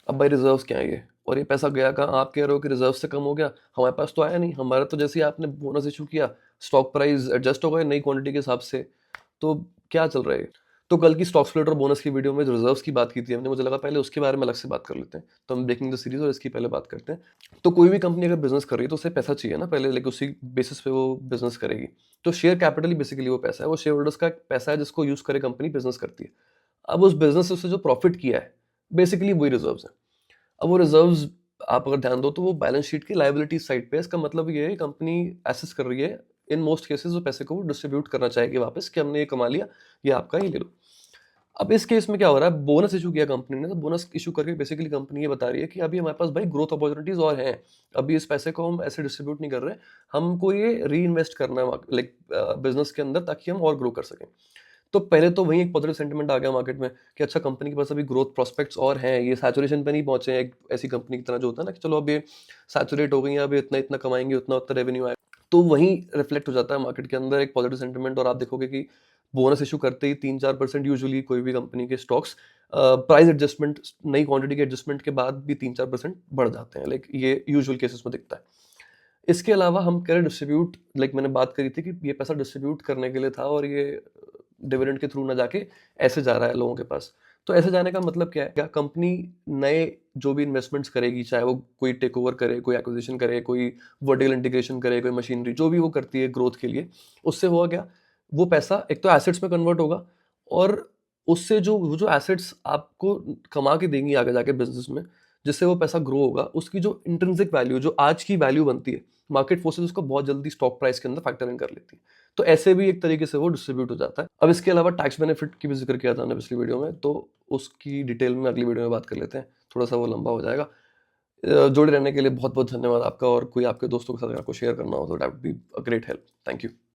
अब भाई रिजर्व्स क्या है ये, और ये पैसा गया कहाँ? आप कह रहे हो कि रिजर्व से कम हो गया, हमारे पास तो आया नहीं। हमारा तो जैसे ही आपने बोनस इशू किया, स्टॉक प्राइस एडजस्ट हो गए नई क्वांटिटी के हिसाब से। तो क्या चल रहा है ये? तो कल की स्टॉक स्प्लिट और बोनस की वीडियो में जो रिजर्व्स की बात की थी हमने, मुझे लगा पहले उसके बारे में अलग से बात कर लेते हैं। तो हम ब्रेकिंग द सीरीज और इसकी पहले बात करते हैं। तो कोई भी कंपनी अगर बिजनेस कर रही है तो उसे पैसा चाहिए ना पहले, लेकिन उसी बेसिस पे वो बिजनेस करेगी। तो शेयर कैपिटल ही बेसिकली वो पैसा है, वो शेयर होल्डर्स का पैसा है जिसको यूज करे कंपनी बिजनेस करती है। अब उस बिजनेस से जो प्रॉफिट किया है, बेसिकली वही रिजर्व्स है। अब वो रिजर्व्स आप अगर ध्यान दो तो वो बैलेंस शीट की लायबिलिटी साइड पे है। इसका मतलब ये है कंपनी एसेस कर रही है इन मोस्ट केसेस, वो पैसे को डिस्ट्रीब्यूट करना चाहेगी वापस कि हमने ये कमा लिया, ये आपका, ये ले लो। अब इस केस में क्या हो रहा है, बोनस इशू किया कंपनी ने, तो बोनस इशू करके बेसिकली कंपनी ये बता रही है कि अभी हमारे पास भाई ग्रोथ अपॉर्चुनिटीज और हैं, अभी इस पैसे को हम ऐसे डिस्ट्रीब्यूट नहीं कर रहे, हमको ये री इन्वेस्ट करना है लाइक बिजनेस के अंदर, ताकि हम और ग्रो कर सकें। तो पहले तो वही एक पॉजिटिव सेंटिमेंट आ गया मार्केट में कि अच्छा कंपनी के पास अभी ग्रोथ प्रोस्पेक्ट्स और हैं, ये सैचुरेशन पे नहीं पहुंचे हैं एक ऐसी कंपनी की तरह जो होता है ना कि चलो अब ये सैचुरेट हो गई है, अब ये इतना इतना कमाएंगे, उतना उतना रेवेन्यू आएगा। तो वही रिफ्लेक्ट हो जाता है मार्केट के अंदर एक पॉजिटिव सेंटिमेंट, और आप देखोगे कि बोनस इशू करते ही 3-4% यूजुअली कोई भी कंपनी के स्टॉक्स प्राइस एडजस्टमेंट, नई क्वांटिटी के एडजस्टमेंट के बाद भी 3-4% बढ़ जाते हैं। लाइक ये यूजुअल केसेस में दिखता है। इसके अलावा हम कह रहे डिस्ट्रीब्यूट, लाइक मैंने बात करी थी कि ये पैसा डिस्ट्रीब्यूट करने के लिए था और ये डिविडेंड के थ्रू ना जाके ऐसे जा रहा है लोगों के पास। तो ऐसे जाने का मतलब क्या है? क्या कंपनी नए जो भी इन्वेस्टमेंट्स करेगी, चाहे वो कोई टेक ओवर करे, कोई एक्विजिशन करे, कोई वर्टिकल इंटीग्रेशन करे, कोई मशीनरी, जो भी वो करती है ग्रोथ के लिए, उससे हुआ क्या, वो पैसा एक तो एसेट्स में कन्वर्ट होगा, और उससे जो वो जो एसेट्स आपको कमा के देंगी आगे जाके बिजनेस में, जिससे वो पैसा ग्रो होगा, उसकी जो इंट्रिंसिक वैल्यू, जो आज की वैल्यू बनती है, मार्केट फोर्सेस उसको बहुत जल्दी स्टॉक प्राइस के अंदर फैक्टर इन कर लेती है। तो ऐसे भी एक तरीके से वो डिस्ट्रीब्यूट हो जाता है। अब इसके अलावा टैक्स बेनिफिट की भी जिक्र किया था हमने पिछली वीडियो में, तो उसकी डिटेल में अगली वीडियो में बात कर लेते हैं, थोड़ा सा वो लंबा हो जाएगा। जुड़े रहने के लिए बहुत बहुत धन्यवाद आपका, और कोई आपके दोस्तों के साथ अगर आपको शेयर करना हो तो that would be a great help. Thank you.